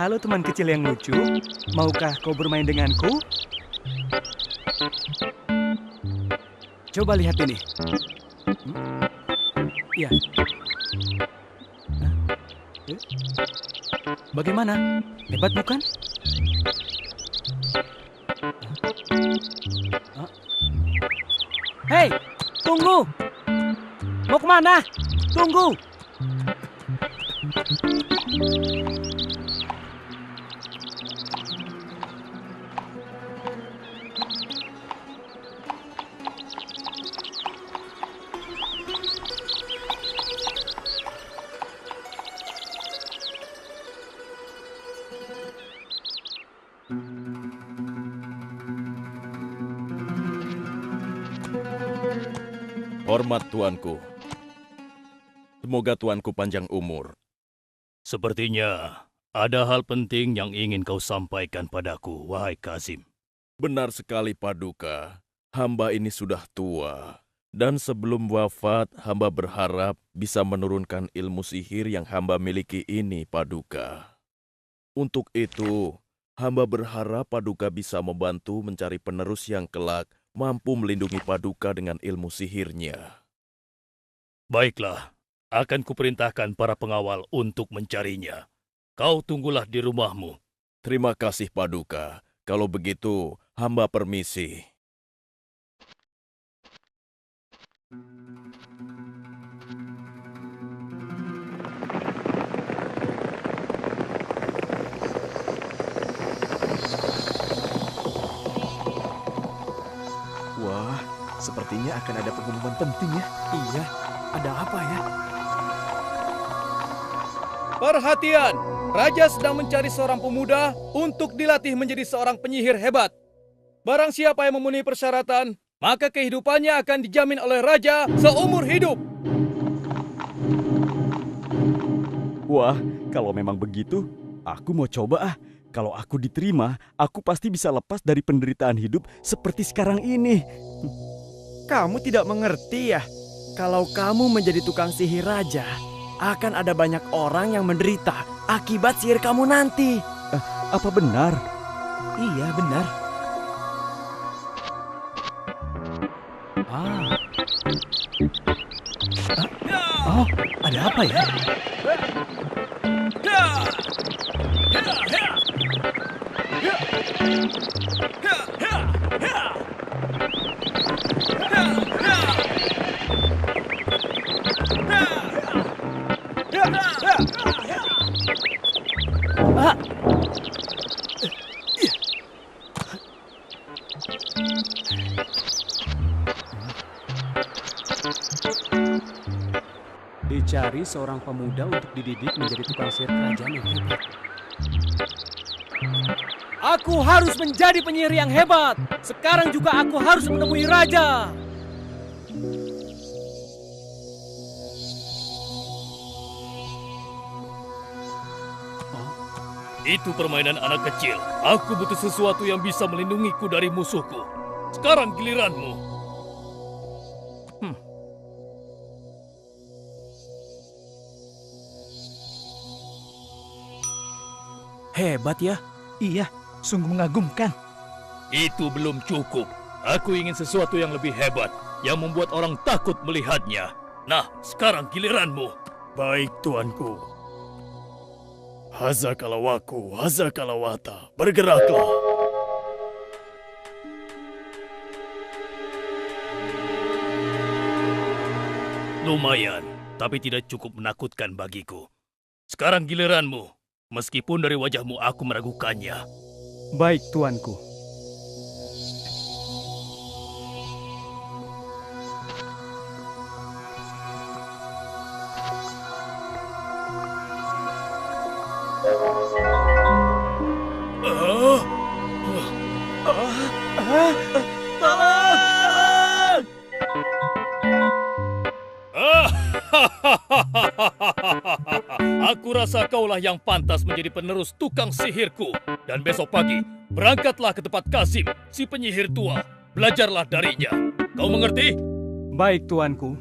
Halo teman kecil yang lucu, maukah kau bermain denganku? Coba lihat ini. Ya. Bagaimana? Hebat bukan? Hei, tunggu! Mau kemana? Tunggu! Hormat tuanku. Semoga tuanku panjang umur. Sepertinya ada hal penting yang ingin kau sampaikan padaku, wahai Kazim. Benar sekali, Paduka. Hamba ini sudah tua. Dan sebelum wafat, hamba berharap bisa menurunkan ilmu sihir yang hamba miliki ini, Paduka. Untuk itu, hamba berharap Paduka bisa membantu mencari penerus yang kelak mampu melindungi Paduka dengan ilmu sihirnya. Baiklah, akan kuperintahkan para pengawal untuk mencarinya. Kau tunggulah di rumahmu. Terima kasih, Paduka. Kalau begitu, hamba permisi. Wah, sepertinya akan ada pengumuman penting ya. Iya, ada apa ya? Perhatian! Raja sedang mencari seorang pemuda untuk dilatih menjadi seorang penyihir hebat. Barang siapa yang memenuhi persyaratan, maka kehidupannya akan dijamin oleh Raja seumur hidup. Wah, kalau memang begitu, aku mau coba ah. Kalau aku diterima, aku pasti bisa lepas dari penderitaan hidup seperti sekarang ini. Kamu tidak mengerti ya? Kalau kamu menjadi tukang sihir raja, akan ada banyak orang yang menderita akibat sihir kamu nanti. Apa benar? Iya, benar. Oh, ada apa ya? Dicari seorang pemuda untuk dididik menjadi tukang sihir kerajaan yang hebat. Aku harus menjadi penyihir yang hebat. Sekarang juga aku harus menemui raja. Itu permainan anak kecil. Aku butuh sesuatu yang bisa melindungiku dari musuhku. Sekarang giliranmu. Hebat ya? Iya, sungguh mengagumkan. Itu belum cukup. Aku ingin sesuatu yang lebih hebat, yang membuat orang takut melihatnya. Nah, sekarang giliranmu. Baik, tuanku. Hazakalawaku, hazakalawata, bergeraklah. Lumayan, tapi tidak cukup menakutkan bagiku. Sekarang giliranmu. Meskipun dari wajahmu aku meragukannya. Baik, tuanku. Aku rasa kaulah yang pantas menjadi penerus tukang sihirku. Dan besok pagi, berangkatlah ke tempat Kazim, si penyihir tua. Belajarlah darinya. Kau mengerti? Baik, tuanku.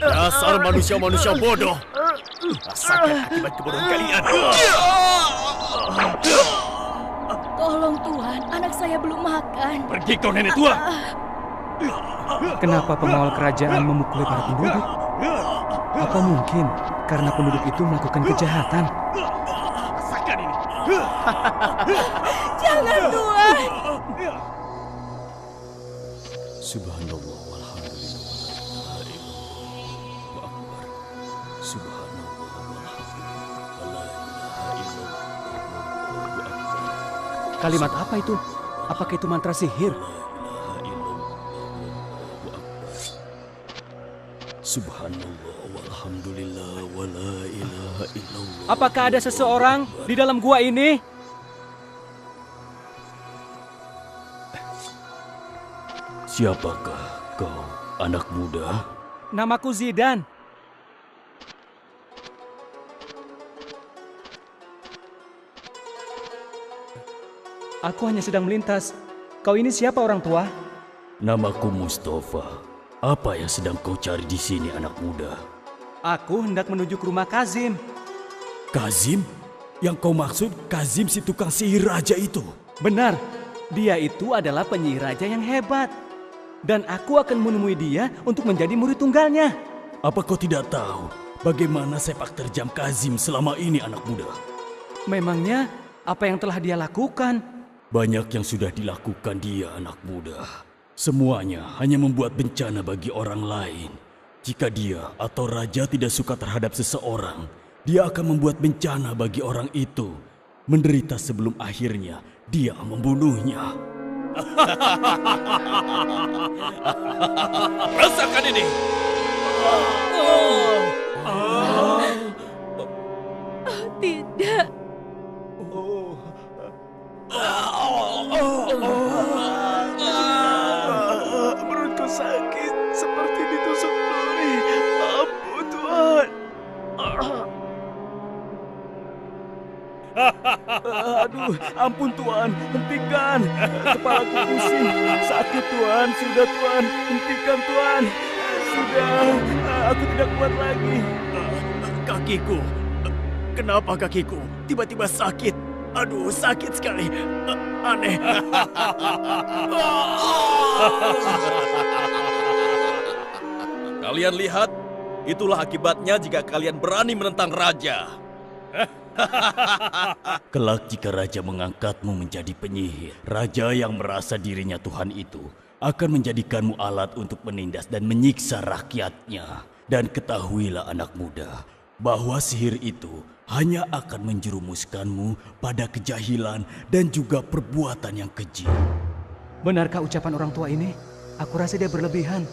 Dasar manusia-manusia bodoh. Rasakan akibat kebodohan kalian. Tolong Tuhan, anak saya belum makan. Pergi kau nenek tua. Kenapa pengawal kerajaan memukuli para penduduk? Apa mungkin karena penduduk itu melakukan kejahatan? Rasakan ini. Jangan Tuhan. Subhanallah walhamdulillah. Akbar. Subhanallah walhamdulillah. Kalimat apa itu? Apakah itu mantra sihir? Subhanallah walhamdulillah wala ilaha illallah. Apakah ada seseorang di dalam gua ini? Siapakah kau, anak muda? Namaku Zidan. Aku hanya sedang melintas. Kau ini siapa, orang tua? Namaku Mustafa. Apa yang sedang kau cari di sini, anak muda? Aku hendak menuju ke rumah Kazim. Kazim? Yang kau maksud Kazim si tukang sihir raja itu? Benar, dia itu adalah penyihir raja yang hebat. Dan aku akan menemui dia untuk menjadi murid tunggalnya. Apa kau tidak tahu bagaimana sepak terjam Kazim selama ini, anak muda? Memangnya apa yang telah dia lakukan? Banyak yang sudah dilakukan dia, anak muda. Semuanya hanya membuat bencana bagi orang lain. Jika dia atau raja tidak suka terhadap seseorang, dia akan membuat bencana bagi orang itu. Menderita sebelum akhirnya dia membunuhnya. Rasakan ini. Tidak. Perutku sakit seperti ditusuk duri. Ampun Tuhan. Aduh, ampun Tuhan, hentikan. Kepalaku pusing, sakit Tuhan. Sudah Tuhan, hentikan Tuhan. Sudah, aku tidak kuat lagi. Kakiku. Kenapa kakiku tiba-tiba sakit? Aduh, sakit sekali. Aneh. Kalian lihat, itulah akibatnya jika kalian berani menentang raja. Kelak jika raja mengangkatmu menjadi penyihir, raja yang merasa dirinya Tuhan itu akan menjadikanmu alat untuk menindas dan menyiksa rakyatnya. Dan ketahuilah anak muda, bahwa sihir itu hanya akan menjerumuskanmu pada kejahilan dan juga perbuatan yang keji. Benarkah ucapan orang tua ini? Aku rasa dia berlebihan.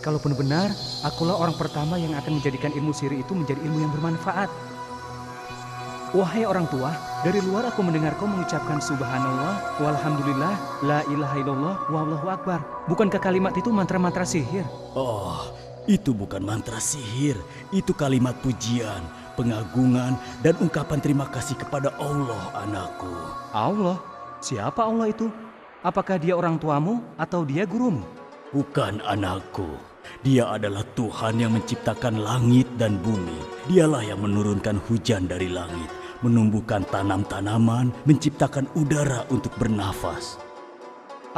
Kalaupun benar, akulah orang pertama yang akan menjadikan ilmu sihir itu menjadi ilmu yang bermanfaat. Wahai orang tua, dari luar aku mendengar kau mengucapkan subhanallah, walhamdulillah, la ilaha illallah, wallahu akbar. Bukankah kalimat itu mantra-mantra sihir? Oh, itu bukan mantra sihir, itu kalimat pujian, pengagungan, dan ungkapan terima kasih kepada Allah, anakku. Allah? Siapa Allah itu? Apakah dia orang tuamu atau dia gurumu? Bukan, anakku. Dia adalah Tuhan yang menciptakan langit dan bumi. Dialah yang menurunkan hujan dari langit, menumbuhkan tanam-tanaman, menciptakan udara untuk bernafas.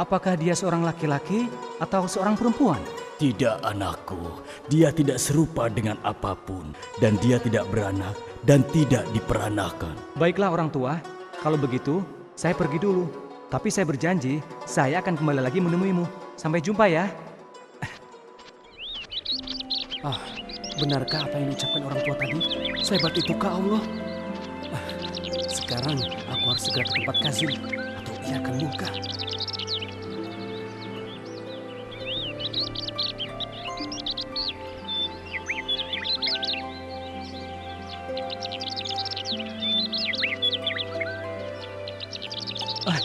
Apakah dia seorang laki-laki atau seorang perempuan? Tidak, anakku. Dia tidak serupa dengan apapun, dan dia tidak beranak dan tidak diperanakan. Baiklah orang tua, kalau begitu saya pergi dulu. Tapi saya berjanji, saya akan kembali lagi menemuimu. Sampai jumpa ya. Benarkah apa yang diucapkan orang tua tadi? Sehebat itukah Allah? Sekarang aku harus segera ke tempat Kazim atau ia akan murka.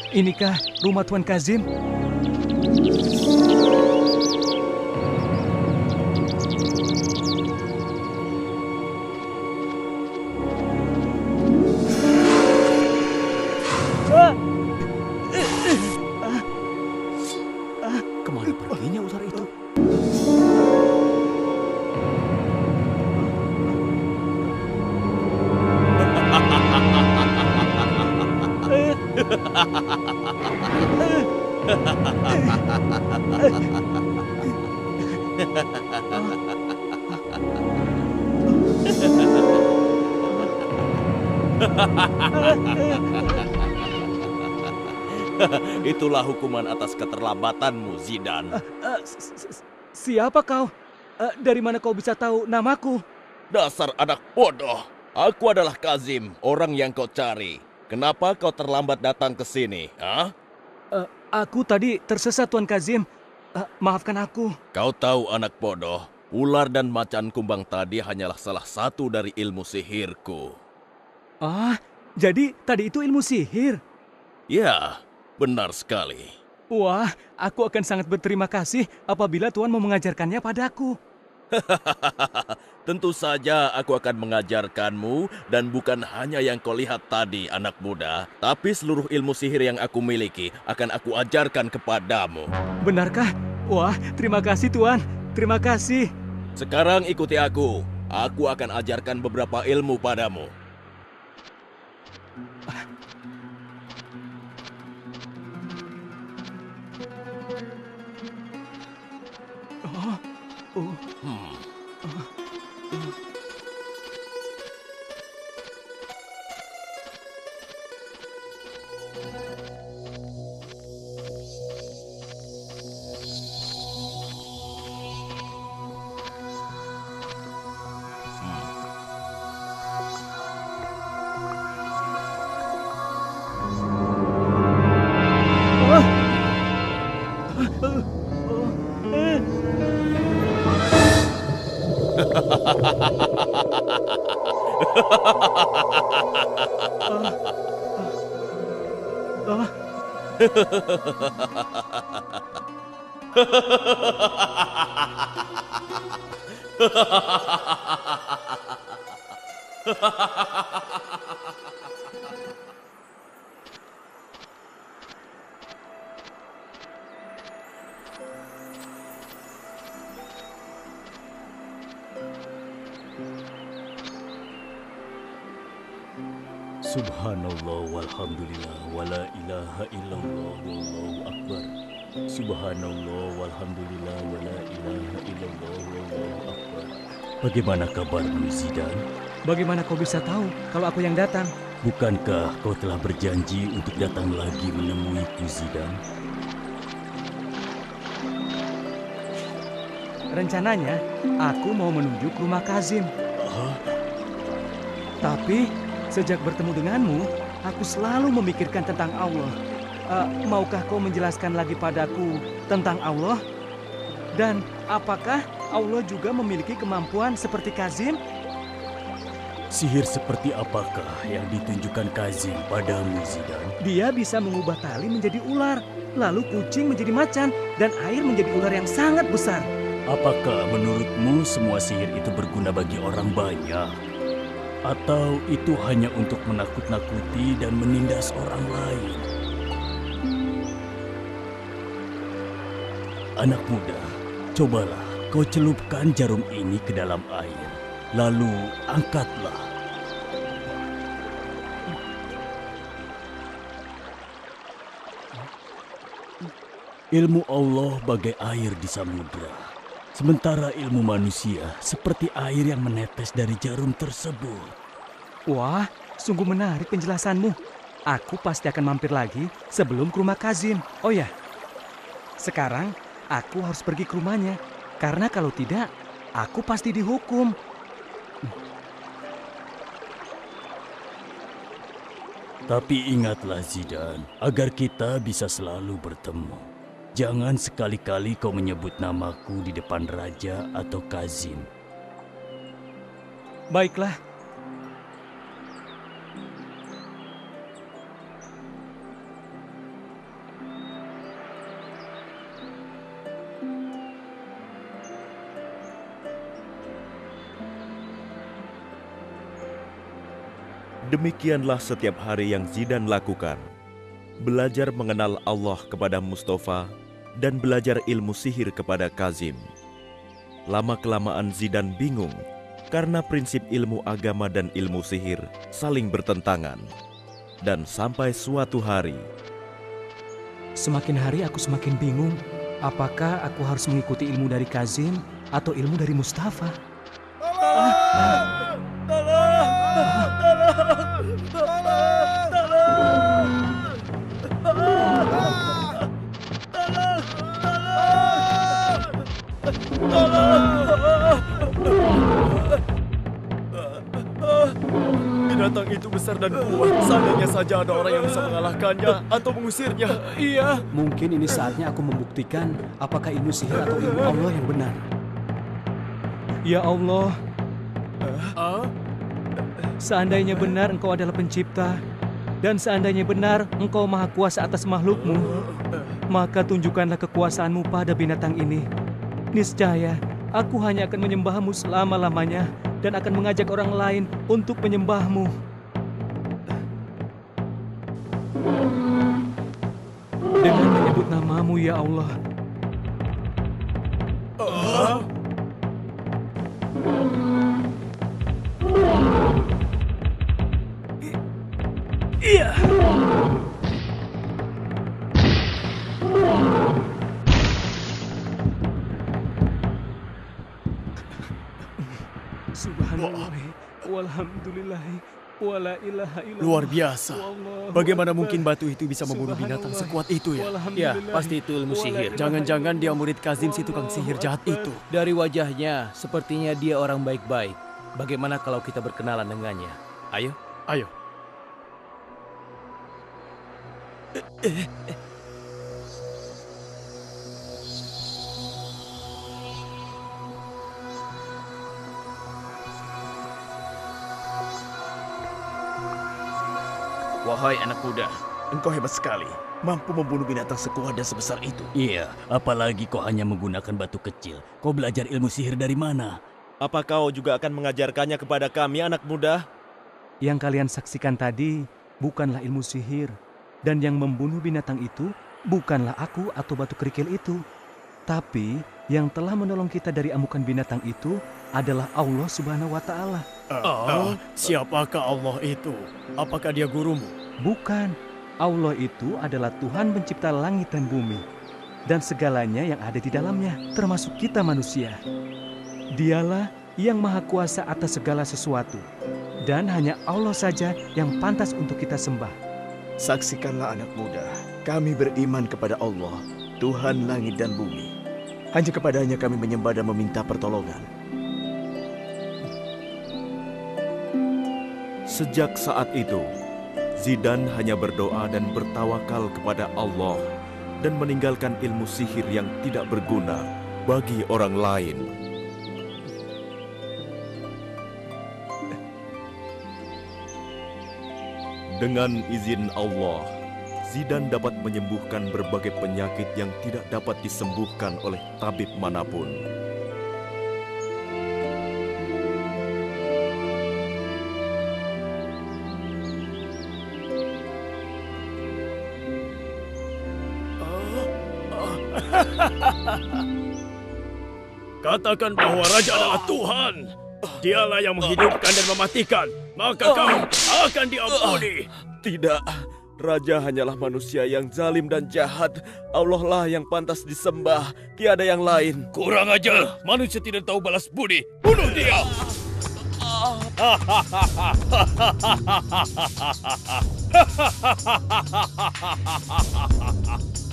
Inikah rumah Tuan Kazim? Kemana perginya ular itu? Itulah hukuman atas keterlambatanmu, Zidan. Siapa kau? Dari mana kau bisa tahu namaku? Dasar anak bodoh. Aku adalah Kazim, orang yang kau cari. Kenapa kau terlambat datang ke sini? Hah? Aku tadi tersesat, Tuan Kazim. Maafkan aku. Kau tahu anak bodoh, ular dan macan kumbang tadi hanyalah salah satu dari ilmu sihirku. Jadi tadi itu ilmu sihir? Ya, benar sekali. Wah, aku akan sangat berterima kasih apabila Tuan mau mengajarkannya padaku. Tentu saja aku akan mengajarkanmu, dan bukan hanya yang kau lihat tadi, anak muda, tapi seluruh ilmu sihir yang aku miliki akan aku ajarkan kepadamu. Benarkah? Wah, terima kasih Tuan. Terima kasih. Sekarang ikuti aku. Aku akan ajarkan beberapa ilmu padamu. Subhanallah walhamdulillah wala ilaha illallah wallahu akbar. Subhanallah walhamdulillah wala ilaha illallah wallahu akbar. Bagaimana kabarmu, Zidan? Bagaimana kau bisa tahu kalau aku yang datang? Bukankah kau telah berjanji untuk datang lagi menemuiku, Zidan? Rencananya, aku mau menuju ke rumah Kazim. Tapi, sejak bertemu denganmu, aku selalu memikirkan tentang Allah. Maukah kau menjelaskan lagi padaku tentang Allah? Dan apakah Allah juga memiliki kemampuan seperti Kazim? Sihir seperti apakah yang ditunjukkan Kazim padamu, Zidan? Dia bisa mengubah tali menjadi ular, lalu kucing menjadi macan, dan air menjadi ular yang sangat besar. Apakah menurutmu semua sihir itu berguna bagi orang banyak? Atau itu hanya untuk menakut-nakuti dan menindas orang lain? Anak muda, cobalah kau celupkan jarum ini ke dalam air, lalu angkatlah. Ilmu Allah bagai air di samudra, sementara ilmu manusia seperti air yang menetes dari jarum tersebut. Wah, sungguh menarik penjelasanmu. Aku pasti akan mampir lagi sebelum ke rumah Kazim. Oh ya, sekarang aku harus pergi ke rumahnya. Karena kalau tidak, aku pasti dihukum. Tapi ingatlah Zidan, agar kita bisa selalu bertemu. Jangan sekali-kali kau menyebut namaku di depan Raja atau Kazim. Baiklah. Demikianlah setiap hari yang Zidan lakukan. Belajar mengenal Allah kepada Mustafa dan belajar ilmu sihir kepada Kazim. Lama-kelamaan Zidan bingung karena prinsip ilmu agama dan ilmu sihir saling bertentangan. Dan sampai suatu hari, Semakin hari aku semakin bingung. Apakah aku harus mengikuti ilmu dari Kazim atau ilmu dari Mustafa? Binatang itu besar dan kuat. Seandainya saja ada orang yang bisa mengalahkannya atau mengusirnya. Iya. Mungkin ini saatnya aku membuktikan apakah ilmu sihir atau ilmu Allah yang benar. Ya Allah, seandainya benar Engkau adalah pencipta, dan seandainya benar Engkau maha kuasa atas makhlukmu, maka tunjukkanlah kekuasaanmu pada binatang ini. Niscaya, aku hanya akan menyembahmu selama-lamanya dan akan mengajak orang lain untuk menyembahmu. Dengan menyebut namamu, ya Allah. Iya. Subhanallah, walhamdulillah, wala ilaha illallah. Luar biasa. Wallahu Bagaimana akbar. mungkin batu itu bisa membunuh binatang sekuat itu ya? Ya, Walhamdulillah. pasti itu ilmu sihir. Jangan-jangan dia murid Kazim si tukang sihir jahat itu. Dari wajahnya, sepertinya dia orang baik-baik. Bagaimana kalau kita berkenalan dengannya? Ayo. Ayo. Wahai anak muda, Engkau hebat sekali. Mampu membunuh binatang sekuat dan sebesar itu. Iya, apalagi kau hanya menggunakan batu kecil. Kau belajar ilmu sihir dari mana? apa kau juga akan mengajarkannya kepada kami, anak muda? Yang kalian saksikan tadi bukanlah ilmu sihir, dan yang membunuh binatang itu bukanlah aku atau batu kerikil itu, tapi yang telah menolong kita dari amukan binatang itu adalah Allah Subhanahu wa Ta'ala. Siapakah Allah itu? Apakah dia gurumu? Bukan, Allah itu adalah Tuhan pencipta langit dan bumi, dan segalanya yang ada di dalamnya, termasuk kita manusia. Dialah yang maha kuasa atas segala sesuatu, dan hanya Allah saja yang pantas untuk kita sembah. Saksikanlah anak muda, kami beriman kepada Allah, Tuhan langit dan bumi. Hanya kepadanya kami menyembah dan meminta pertolongan. Sejak saat itu, Zidan hanya berdoa dan bertawakal kepada Allah dan meninggalkan ilmu sihir yang tidak berguna bagi orang lain. Dengan izin Allah, Zidan dapat menyembuhkan berbagai penyakit yang tidak dapat disembuhkan oleh tabib manapun. Katakan bahwa Raja adalah Tuhan. Dialah yang menghidupkan dan mematikan. Maka kau akan diampuni. Tidak, Raja hanyalah manusia yang zalim dan jahat. Allah lah yang pantas disembah, tiada yang lain. kurang ajar. Manusia tidak tahu balas budi. Bunuh dia!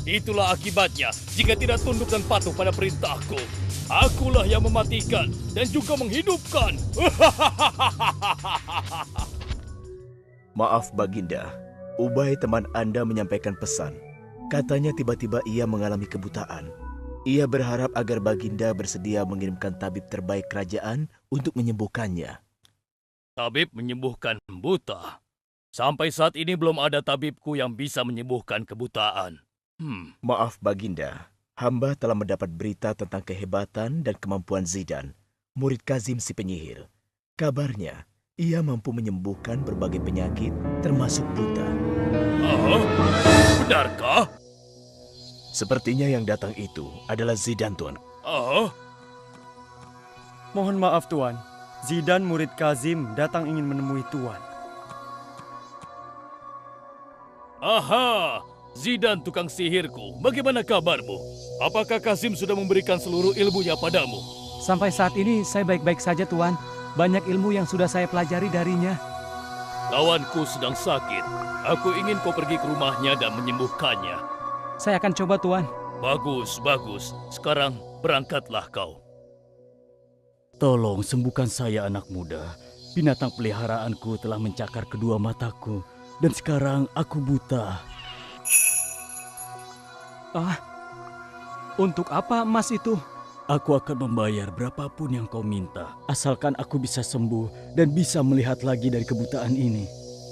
Itulah akibatnya jika tidak tunduk dan patuh pada perintahku. Akulah yang mematikan dan juga menghidupkan. Maaf Baginda, Ubay teman Anda menyampaikan pesan. Katanya tiba-tiba ia mengalami kebutaan. Ia berharap agar Baginda bersedia mengirimkan tabib terbaik kerajaan untuk menyembuhkannya. Tabib menyembuhkan buta. Sampai saat ini belum ada tabibku yang bisa menyembuhkan kebutaan. Maaf Baginda, hamba telah mendapat berita tentang kehebatan dan kemampuan Zidan, murid Kazim si penyihir. Kabarnya, ia mampu menyembuhkan berbagai penyakit, termasuk buta. Benarkah? Sepertinya yang datang itu adalah Zidan, Tuan. Mohon maaf, Tuan. Zidan murid Kazim datang ingin menemui Tuan. Aha, Zidan tukang sihirku, bagaimana kabarmu? Apakah Kazim sudah memberikan seluruh ilmunya padamu? Sampai saat ini saya baik-baik saja, Tuan. Banyak ilmu yang sudah saya pelajari darinya. Lawanku sedang sakit. Aku ingin kau pergi ke rumahnya dan menyembuhkannya. Saya akan coba, Tuan. Bagus, bagus. Sekarang berangkatlah kau. Tolong sembuhkan saya, anak muda. Binatang peliharaanku telah mencakar kedua mataku. Dan sekarang aku buta. Untuk apa emas itu? Aku akan membayar berapapun yang kau minta. Asalkan aku bisa sembuh dan bisa melihat lagi dari kebutaan ini.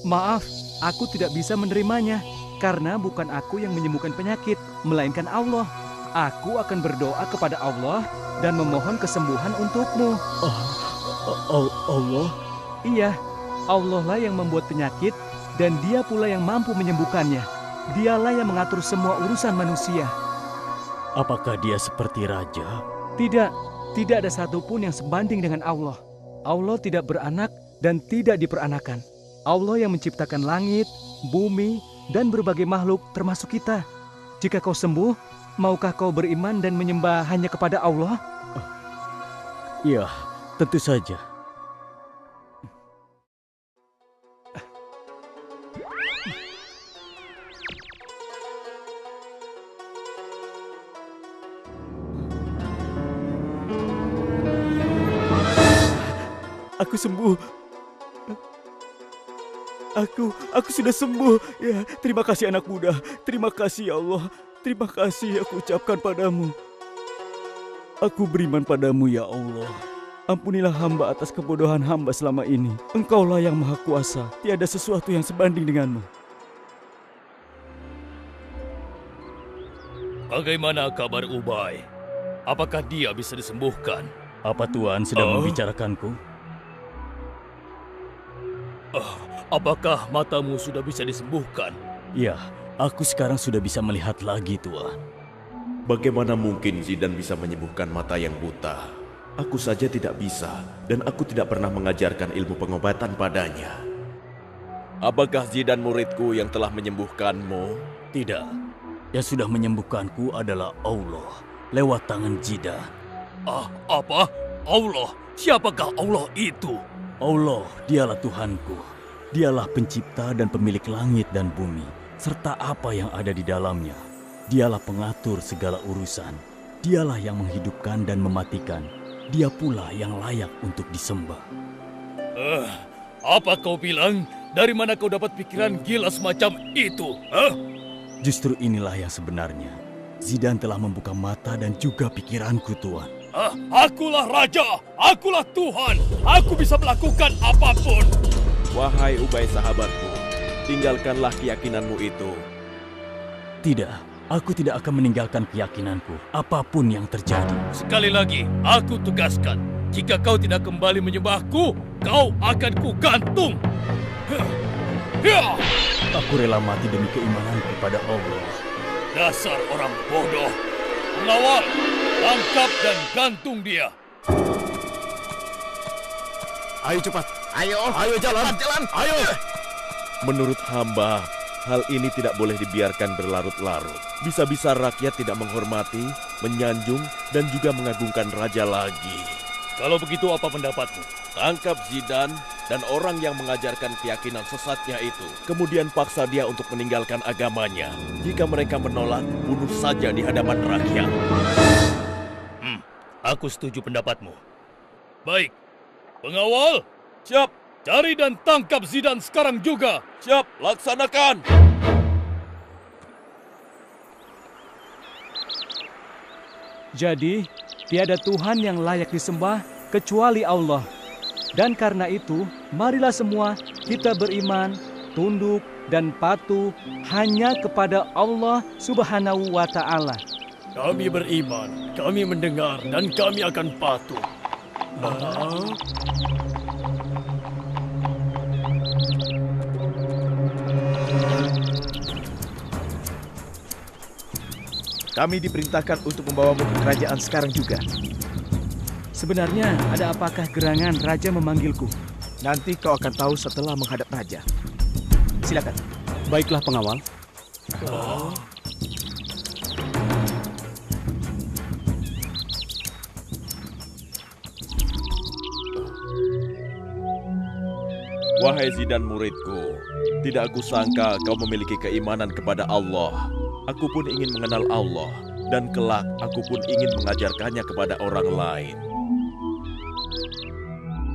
Maaf, aku tidak bisa menerimanya. Karena bukan aku yang menyembuhkan penyakit, melainkan Allah. Aku akan berdoa kepada Allah dan memohon kesembuhan untukmu. Allah? Iya, Allah lah yang membuat penyakit dan Dia pula yang mampu menyembuhkannya. Dialah yang mengatur semua urusan manusia. Apakah dia seperti raja? Tidak ada satupun yang sebanding dengan Allah. Allah tidak beranak dan tidak diperanakan. Allah yang menciptakan langit, bumi, dan berbagai makhluk termasuk kita. Jika kau sembuh, maukah kau beriman dan menyembah hanya kepada Allah? Ya, tentu saja. Aku sembuh. Aku sudah sembuh. Ya, terima kasih anak muda. Terima kasih ya Allah. Terima kasih aku ucapkan padamu. Aku beriman padamu ya Allah. Ampunilah hamba atas kebodohan hamba selama ini. Engkaulah yang maha kuasa. Tiada sesuatu yang sebanding denganmu. Bagaimana kabar Ubay? Apakah dia bisa disembuhkan? Apa Tuan sedang membicarakanku? Apakah matamu sudah bisa disembuhkan? Ya, aku sekarang sudah bisa melihat lagi, Tuan. Bagaimana mungkin Zidan bisa menyembuhkan mata yang buta? Aku saja tidak bisa, dan aku tidak pernah mengajarkan ilmu pengobatan padanya. Apakah Zidan muridku yang telah menyembuhkanmu? Tidak. Yang sudah menyembuhkanku adalah Allah, lewat tangan Zidan. Apa? Allah? Siapakah Allah itu? Allah, dialah Tuhanku. Dialah pencipta dan pemilik langit dan bumi, serta apa yang ada di dalamnya. Dialah pengatur segala urusan. Dialah yang menghidupkan dan mematikan. Dia pula yang layak untuk disembah. Apa kau bilang? Dari mana kau dapat pikiran gila semacam itu? Justru inilah yang sebenarnya. Zidan telah membuka mata dan juga pikiranku, Tuan. Akulah raja, akulah Tuhan, aku bisa melakukan apapun. Wahai Ubay sahabatku, tinggalkanlah keyakinanmu itu. Tidak, aku tidak akan meninggalkan keyakinanku, apapun yang terjadi. Sekali lagi, aku tegaskan, jika kau tidak kembali menyembahku, kau akan kugantung. Aku rela mati demi keimananku pada Allah. Dasar orang bodoh. Pengawal, tangkap dan gantung dia. Ayo cepat. Ayo jalan. Ayo. Menurut hamba, hal ini tidak boleh dibiarkan berlarut-larut. Bisa-bisa rakyat tidak menghormati, menyanjung, dan juga mengagungkan raja lagi. Kalau begitu apa pendapatmu? Tangkap Zidan dan orang yang mengajarkan keyakinan sesatnya itu. Kemudian paksa dia untuk meninggalkan agamanya. Jika mereka menolak, bunuh saja di hadapan rakyat. Aku setuju pendapatmu. Baik, pengawal, Siap, cari dan tangkap Zidan sekarang juga. siap, laksanakan. Jadi, tiada Tuhan yang layak disembah kecuali Allah. Dan karena itu, marilah semua kita beriman, tunduk, dan patuh hanya kepada Allah Subhanahu wa Ta'ala. Kami beriman, kami mendengar, dan kami akan patuh. Kami diperintahkan untuk membawamu ke kerajaan sekarang juga. Sebenarnya, ada apakah gerangan Raja memanggilku? Nanti kau akan tahu setelah menghadap Raja. Silakan. Baiklah pengawal. Wahai Zidan muridku, tidak aku sangka kau memiliki keimanan kepada Allah. Aku pun ingin mengenal Allah, dan kelak aku pun ingin mengajarkannya kepada orang lain.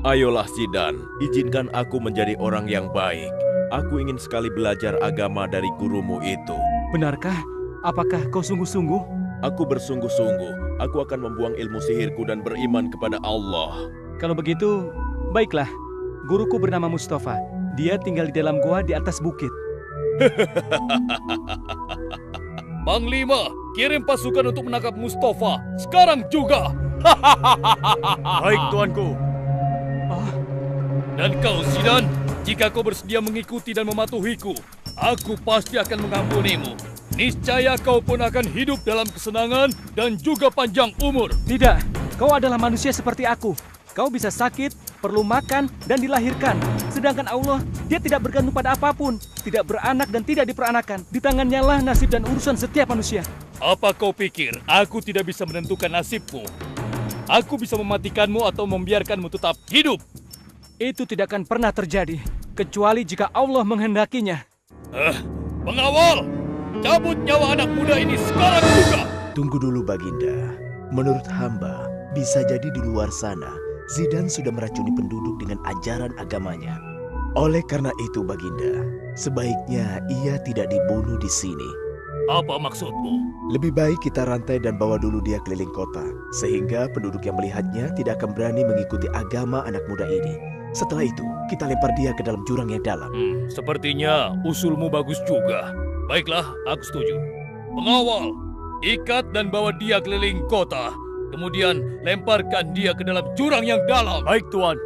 Ayolah Zidan, izinkan aku menjadi orang yang baik. Aku ingin sekali belajar agama dari gurumu itu. Benarkah? Apakah kau sungguh-sungguh? Aku bersungguh-sungguh, aku akan membuang ilmu sihirku dan beriman kepada Allah. Kalau begitu, baiklah. Guruku bernama Mustafa. Dia tinggal di dalam gua di atas bukit. Panglima, kirim pasukan untuk menangkap Mustafa sekarang juga. Baik, tuanku. Dan kau, Zidan, jika kau bersedia mengikuti dan mematuhiku, aku pasti akan mengampunimu. Niscaya kau pun akan hidup dalam kesenangan dan juga panjang umur. Tidak, kau adalah manusia seperti aku. Kau bisa sakit, perlu makan, dan dilahirkan. Sedangkan Allah, dia tidak bergantung pada apapun. Tidak beranak dan tidak diperanakan. Di tangannya lah nasib dan urusan setiap manusia. Apa kau pikir aku tidak bisa menentukan nasibmu? Aku bisa mematikanmu atau membiarkanmu tetap hidup. Itu tidak akan pernah terjadi, kecuali jika Allah menghendakinya. Pengawal, cabut nyawa anak muda ini sekarang juga. Tunggu dulu Baginda. Menurut hamba, bisa jadi di luar sana, Zidan sudah meracuni penduduk dengan ajaran agamanya. Oleh karena itu Baginda, sebaiknya ia tidak dibunuh di sini. Apa maksudmu? Lebih baik kita rantai dan bawa dulu dia keliling kota, sehingga penduduk yang melihatnya tidak akan berani mengikuti agama anak muda ini. Setelah itu, kita lempar dia ke dalam jurang yang dalam. Sepertinya usulmu bagus juga. Baiklah, aku setuju. Pengawal, ikat dan bawa dia keliling kota. Kemudian lemparkan dia ke dalam jurang yang dalam. Baik, Tuan.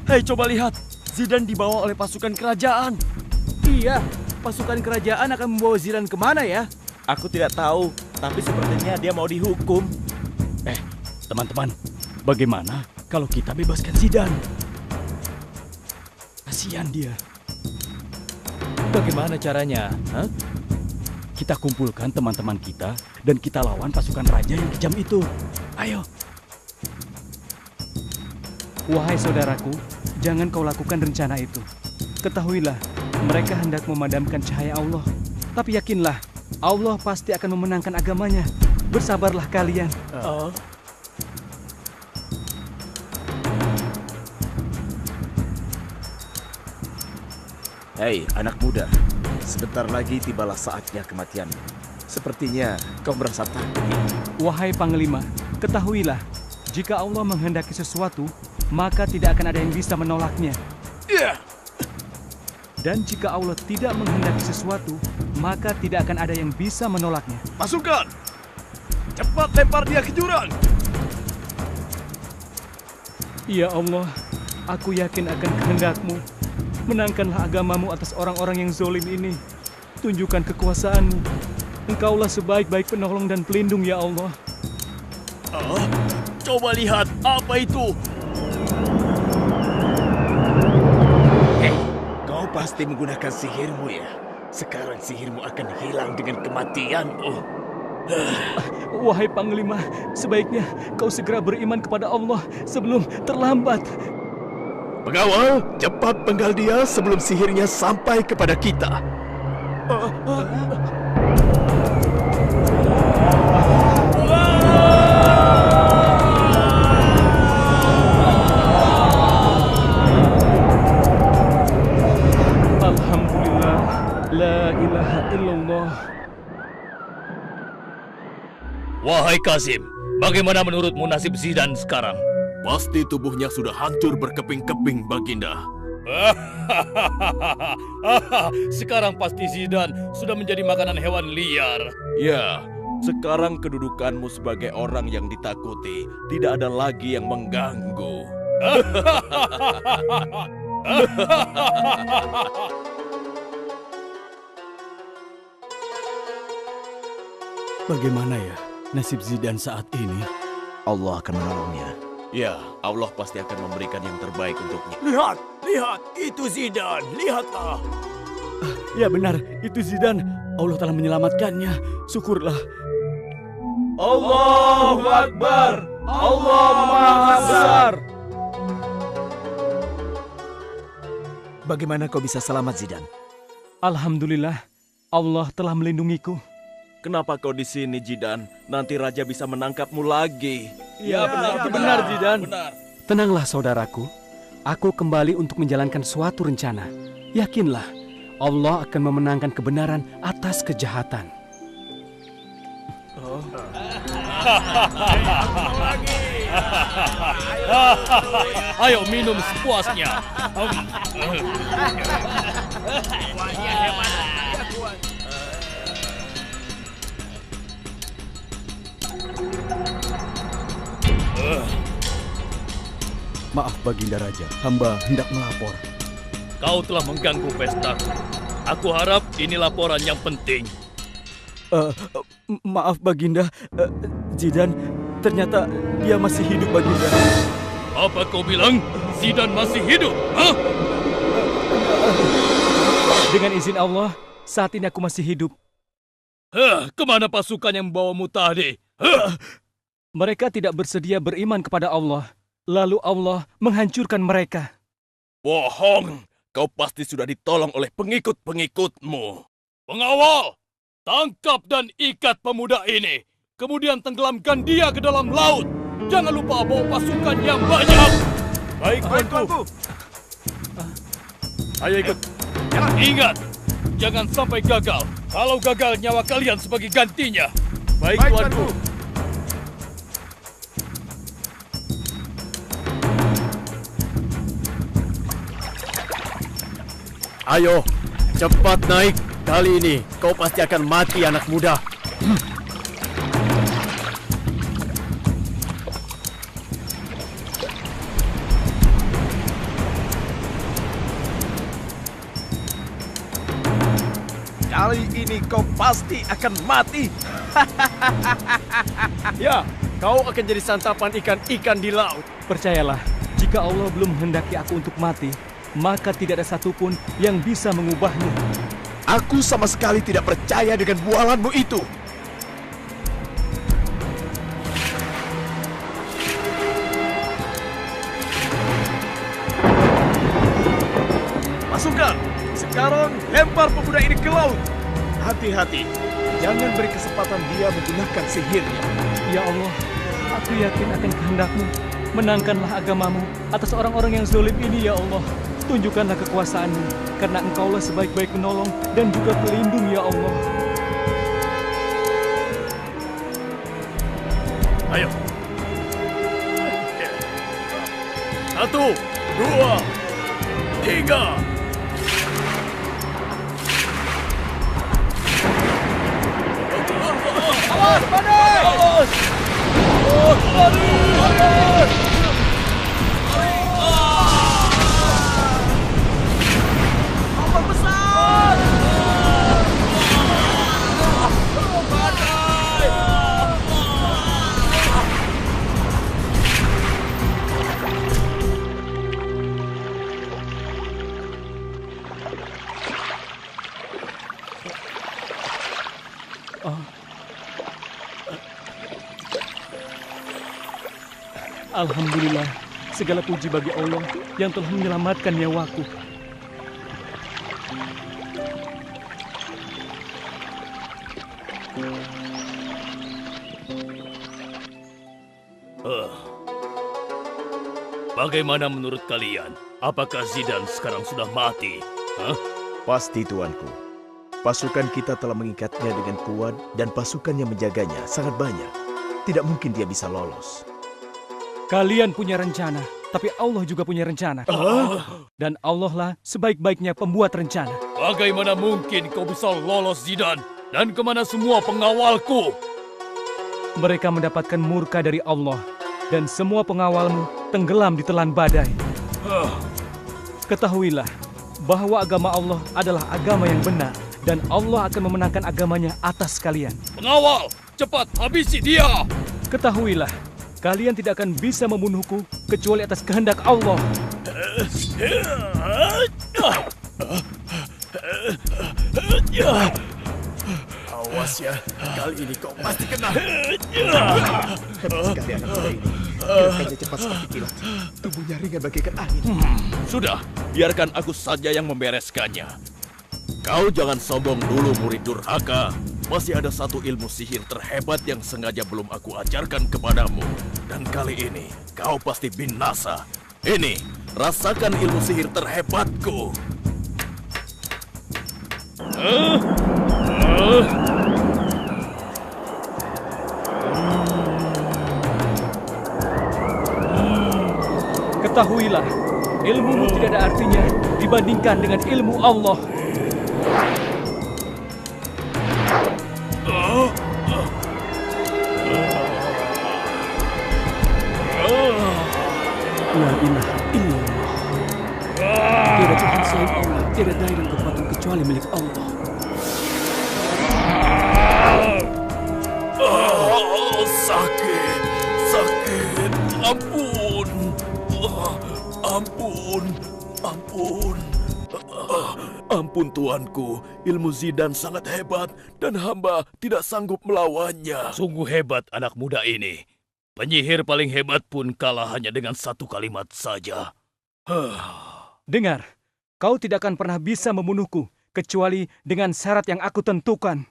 Hei, coba lihat. Zidan dibawa oleh pasukan kerajaan. Iya, pasukan kerajaan akan membawa Zidan kemana ya? Aku tidak tahu, tapi sepertinya dia mau dihukum. Teman-teman, bagaimana kalau kita bebaskan Zidan? Kasihan dia. Bagaimana caranya? Kita kumpulkan teman-teman kita dan kita lawan pasukan raja yang kejam itu. Ayo. Wahai saudaraku, jangan kau lakukan rencana itu. Ketahuilah, mereka hendak memadamkan cahaya Allah. Tapi yakinlah, Allah pasti akan memenangkan agamanya. Bersabarlah kalian. Hei, anak muda. Sebentar lagi tibalah saatnya kematianmu. Sepertinya kau merasa takut ya? Wahai Panglima, ketahuilah, jika Allah menghendaki sesuatu, maka tidak akan ada yang bisa menolaknya. Dan jika Allah tidak menghendaki sesuatu, maka tidak akan ada yang bisa menolaknya. Pasukan! Cepat lempar dia ke jurang! Ya Allah, aku yakin akan kehendak-Mu. Menangkanlah agamamu atas orang-orang yang zolim ini. Tunjukkan kekuasaan-Mu. Engkaulah sebaik-baik penolong dan pelindung, ya Allah. Coba lihat, apa itu? Hei, kau pasti menggunakan sihirmu ya? Sekarang sihirmu akan hilang dengan kematianmu. Wahai Panglima, sebaiknya kau segera beriman kepada Allah sebelum terlambat. Pengawal, cepat penggal dia sebelum sihirnya sampai kepada kita. Alhamdulillah, la ilaha illallah. Wahai Kazim, bagaimana menurutmu nasib Zidan sekarang? Pasti tubuhnya sudah hancur berkeping-keping, Baginda. Sekarang pasti Zidan sudah menjadi makanan hewan liar. Ya, sekarang kedudukanmu sebagai orang yang ditakuti tidak ada lagi yang mengganggu. Bagaimana ya nasib Zidan saat ini? Allah akan menolongnya. Ya, Allah pasti akan memberikan yang terbaik untuknya. Lihat, lihat, itu Zidan, lihatlah. Ya benar, itu Zidan. Allah telah menyelamatkannya. Syukurlah. Allahu Akbar! Allah Maha Besar! Bagaimana kau bisa selamat, Zidan? Alhamdulillah, Allah telah melindungiku. Kenapa kau di sini, Zidan? Nanti raja bisa menangkapmu lagi. Ya, benar Zidan. Benar. Tenanglah saudaraku, aku kembali untuk menjalankan suatu rencana. Yakinlah, Allah akan memenangkan kebenaran atas kejahatan. Ayo minum sepuasnya. Maaf Baginda Raja, hamba hendak melapor. Kau telah mengganggu pestaku. Aku harap ini laporan yang penting. Maaf Baginda, Zidan ternyata dia masih hidup Baginda. Apa kau bilang? Zidan masih hidup? Hah? Dengan izin Allah, saat ini aku masih hidup. Kemana pasukan yang membawamu tadi? Mereka tidak bersedia beriman kepada Allah. Lalu Allah menghancurkan mereka. Bohong! Kau pasti sudah ditolong oleh pengikut-pengikutmu. Pengawal! Tangkap dan ikat pemuda ini. Kemudian tenggelamkan dia ke dalam laut. Jangan lupa bawa pasukan yang banyak. Baik, Tuanku. Ayo ikut. Ingat, jangan sampai gagal. Kalau gagal, nyawa kalian sebagai gantinya. Baik, Tuanku. Ayo, cepat naik. Kali ini kau pasti akan mati, anak muda. Kali ini kau pasti akan mati. Ya, kau akan jadi santapan ikan-ikan di laut. Percayalah, jika Allah belum menghendaki aku untuk mati, maka tidak ada satupun yang bisa mengubahnya. Aku sama sekali tidak percaya dengan bualanmu itu. Pasukan, sekarang lempar pemuda ini ke laut. Hati-hati, jangan beri kesempatan dia menggunakan sihirnya. Ya Allah, aku yakin akan kehendak-Mu. Menangkanlah agamamu atas orang-orang yang zalim ini, ya Allah. Tunjukkanlah kekuasaan-Mu, karena Engkaulah sebaik-baik penolong dan juga pelindung, ya Allah. Ayo. 1, 2, 3. Alhamdulillah, segala puji bagi Allah yang telah menyelamatkan nyawaku. Bagaimana menurut kalian? Apakah Zidane sekarang sudah mati? Hah? Pasti, tuanku. Pasukan kita telah mengikatnya dengan kuat dan pasukan yang menjaganya sangat banyak. Tidak mungkin dia bisa lolos. Kalian punya rencana, tapi Allah juga punya rencana. Dan Allah lah sebaik-baiknya pembuat rencana. Bagaimana mungkin kau bisa lolos, Zidane? Dan kemana semua pengawalku? Mereka mendapatkan murka dari Allah, dan semua pengawalmu tenggelam di telan badai. Ketahuilah bahwa agama Allah adalah agama yang benar, dan Allah akan memenangkan agamanya atas kalian. Pengawal, cepat habisi dia! Ketahuilah, kalian tidak akan bisa membunuhku kecuali atas kehendak Allah. Awas ya, kali ini kau pasti kena. Hebat sekali anak muda ini. Gerakannya cepat seperti kilat. Tubuhnya ringan bagaikan angin. Sudah, biarkan aku saja yang membereskannya. Kau jangan sombong dulu, murid durhaka. Masih ada satu ilmu sihir terhebat yang sengaja belum aku ajarkan kepadamu. Dan kali ini, kau pasti binasa. Ini, rasakan ilmu sihir terhebatku. Ketahuilah, ilmumu tidak ada artinya dibandingkan dengan ilmu Allah. La ilaha illallah. Tiada Tuhan selain Allah, tiada daya dan kekuatan kecuali milik Allah. Sakit, sakit, ampun, ampun, ampun. Ampun tuanku, ilmu Zidane sangat hebat dan hamba tidak sanggup melawannya. Sungguh hebat anak muda ini. Penyihir paling hebat pun kalah hanya dengan satu kalimat saja. Dengar, kau tidak akan pernah bisa membunuhku kecuali dengan syarat yang aku tentukan.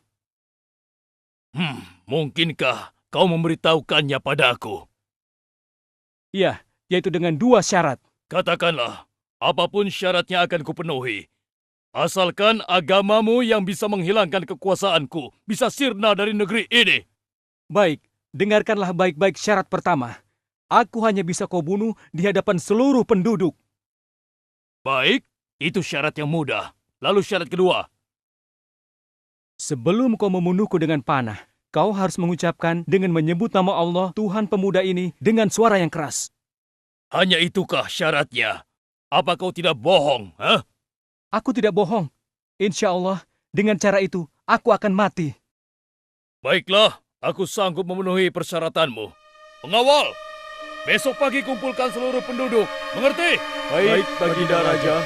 Mungkinkah kau memberitahukannya padaku? Iya, yaitu dengan 2 syarat. Katakanlah, apapun syaratnya akan kupenuhi. Asalkan agamamu yang bisa menghilangkan kekuasaanku bisa sirna dari negeri ini. Baik, dengarkanlah baik-baik syarat pertama. Aku hanya bisa kau bunuh di hadapan seluruh penduduk. Baik, itu syarat yang mudah. Lalu syarat kedua. Sebelum kau membunuhku dengan panah, kau harus mengucapkan dengan menyebut nama Allah, Tuhan pemuda ini, dengan suara yang keras. Hanya itukah syaratnya? Apa kau tidak bohong, ha? Aku tidak bohong. Insya Allah, dengan cara itu, aku akan mati. Baiklah, aku sanggup memenuhi persyaratanmu. Pengawal, besok pagi kumpulkan seluruh penduduk. Mengerti? Baik, Baginda Raja.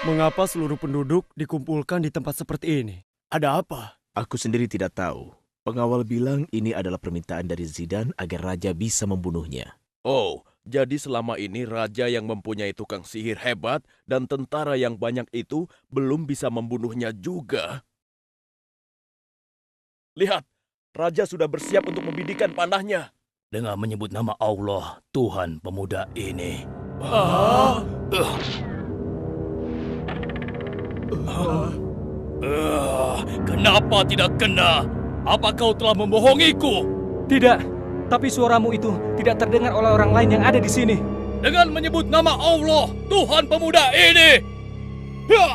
Mengapa seluruh penduduk dikumpulkan di tempat seperti ini? Ada apa? Aku sendiri tidak tahu. Pengawal bilang ini adalah permintaan dari Zidane agar raja bisa membunuhnya. Oh, jadi selama ini raja yang mempunyai tukang sihir hebat dan tentara yang banyak itu belum bisa membunuhnya juga. Lihat, raja sudah bersiap untuk membidikan panahnya. Dengan menyebut nama Allah, Tuhan pemuda ini. Kenapa tidak kena? Apa kau telah membohongiku? Tidak, tapi suaramu itu tidak terdengar oleh orang lain yang ada di sini. Dengan menyebut nama Allah, Tuhan pemuda ini. Ya!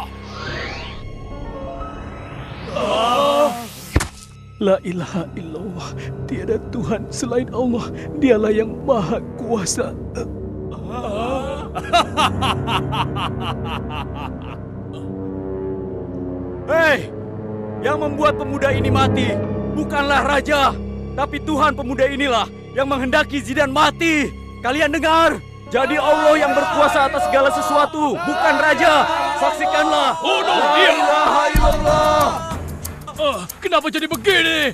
La ilaha illallah, tiada Tuhan selain Allah, dialah yang maha kuasa. Hei, yang membuat pemuda ini mati bukanlah raja, tapi Tuhan pemuda inilah yang menghendaki Zidan mati. Kalian dengar? Jadi Allah yang berkuasa atas segala sesuatu, bukan raja. Saksikanlah. Bunuh La dia! ilaha illallah. Kenapa jadi begini?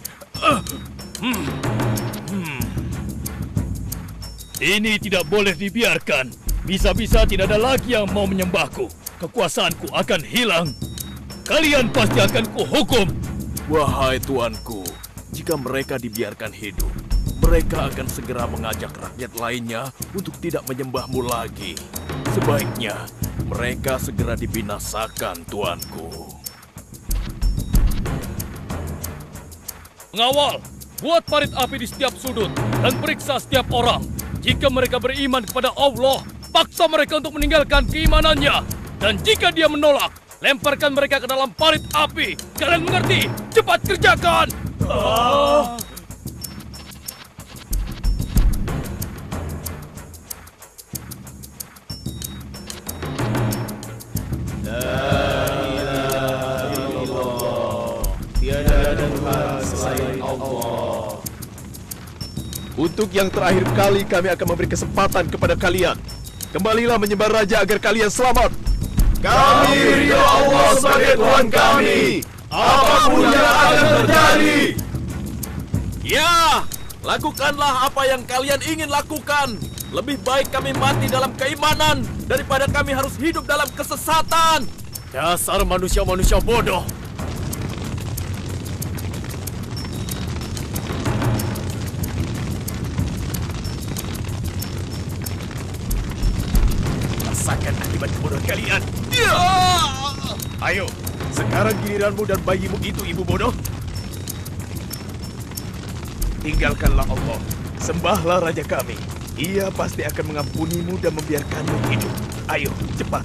Ini tidak boleh dibiarkan. Bisa-bisa tidak ada lagi yang mau menyembahku. Kekuasaanku akan hilang. Kalian pasti akan kuhukum. Wahai tuanku, jika mereka dibiarkan hidup, mereka akan segera mengajak rakyat lainnya untuk tidak menyembahmu lagi. Sebaiknya mereka segera dibinasakan, tuanku. Pengawal, buat parit api di setiap sudut dan periksa setiap orang. Jika mereka beriman kepada Allah, paksa mereka untuk meninggalkan keimanannya. Dan jika dia menolak, lemparkan mereka ke dalam parit api. Kalian mengerti? Cepat kerjakan! Untuk yang terakhir kali kami akan memberi kesempatan kepada kalian. Kembalilah menyembah raja agar kalian selamat. Kami ridho Allah sebagai Tuhan kami. Apapun yang akan terjadi. Ya, lakukanlah apa yang kalian ingin lakukan. Lebih baik kami mati dalam keimanan daripada kami harus hidup dalam kesesatan. Dasar manusia-manusia bodoh. Rasakan akibat kebodohan kalian. Ayo, sekarang giliranmu dan bayimu itu, ibu bodoh. Tinggalkanlah Allah. Sembahlah raja kami. Ia pasti akan mengampunimu dan membiarkanmu hidup. Ayo, cepat.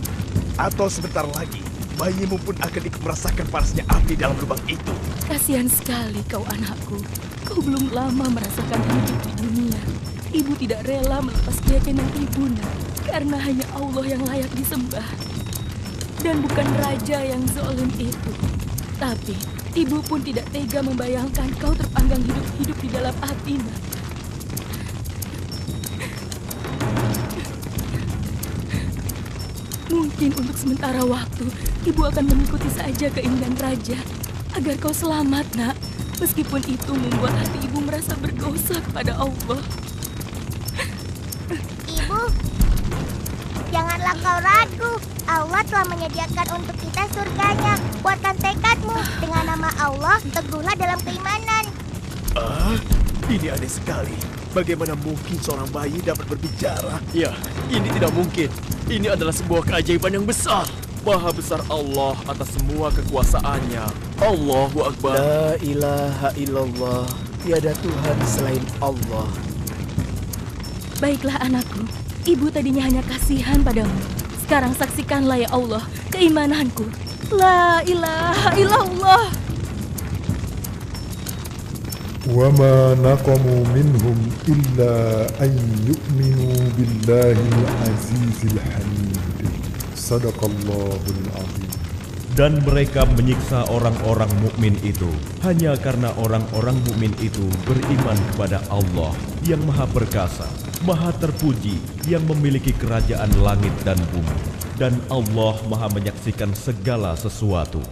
Atau sebentar lagi, bayimu pun akan ikut merasakan panasnya api dalam lubang itu. Kasihan sekali kau anakku. Kau belum lama merasakan hidup di dunia. Ibu tidak rela melepas keyakinan ibunda karena hanya Allah yang layak disembah. Dan bukan raja yang zalim itu. Tapi ibu pun tidak tega membayangkan kau terpanggang hidup-hidup di dalam api. Mungkin untuk sementara waktu, ibu akan mengikuti saja keinginan raja agar kau selamat, nak. Meskipun itu membuat hati ibu merasa berdosa kepada Allah. Ibu, janganlah kau ragu. Allah telah menyediakan untuk kita surganya. Kuatkan tekadmu. Dengan nama Allah, teguhlah dalam keimanan. Ini aneh sekali. Bagaimana mungkin seorang bayi dapat berbicara? Ya, ini tidak mungkin. Ini adalah sebuah keajaiban yang besar. Maha besar Allah atas semua kekuasaannya. Allahu Akbar. La ilaha illallah, tiada Tuhan selain Allah. Baiklah anakku, ibu tadinya hanya kasihan padamu. Sekarang saksikanlah ya Allah keimananku. La ilaha illallah. وَمَا نَقَمُوا مِنْهُمْ إِلَّا أَنْ يُؤْمِنُوا بِاللَّهِ الْعَزِيزِ الْحَمِيدِ صَدَقَ اللَّهُ الْعَظِيمُ. Dan mereka menyiksa orang-orang mukmin itu hanya karena orang-orang mukmin itu beriman kepada Allah yang Maha Perkasa, Maha Terpuji, yang memiliki kerajaan langit dan bumi. Dan Allah Maha menyaksikan segala sesuatu.